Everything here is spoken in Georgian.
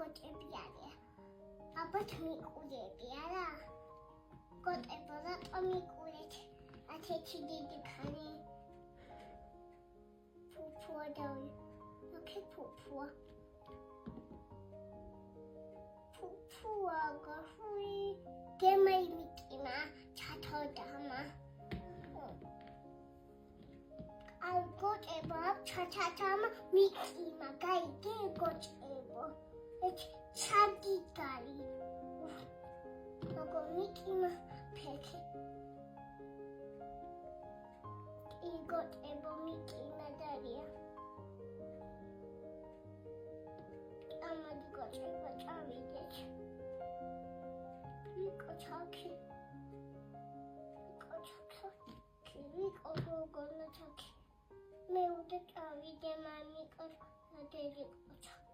გოტები არიან. აბათ მიყურები არა? გოტებო რატომ მიყურეთ? ათეთი დიდი ქანი. ფუფუა დავი. ოკეი ფუფუა. ფუფუა გახური. გემაი მიკიმა ჩათოდამა. აი გოტებო ჩაჩაჩამა მიკიმა გაიგე გოტებო. ეს ჩაგიგალი. როგორ მიკიმა ფექი. გოტებო მიკიმა დარია. ამადი გოტებო წავიდეთ. ვიკო ჩაკი. ვიკო გოგონა ჩაკი. მე უნდა წავიდე მამიკო დედიკო ჩაკი.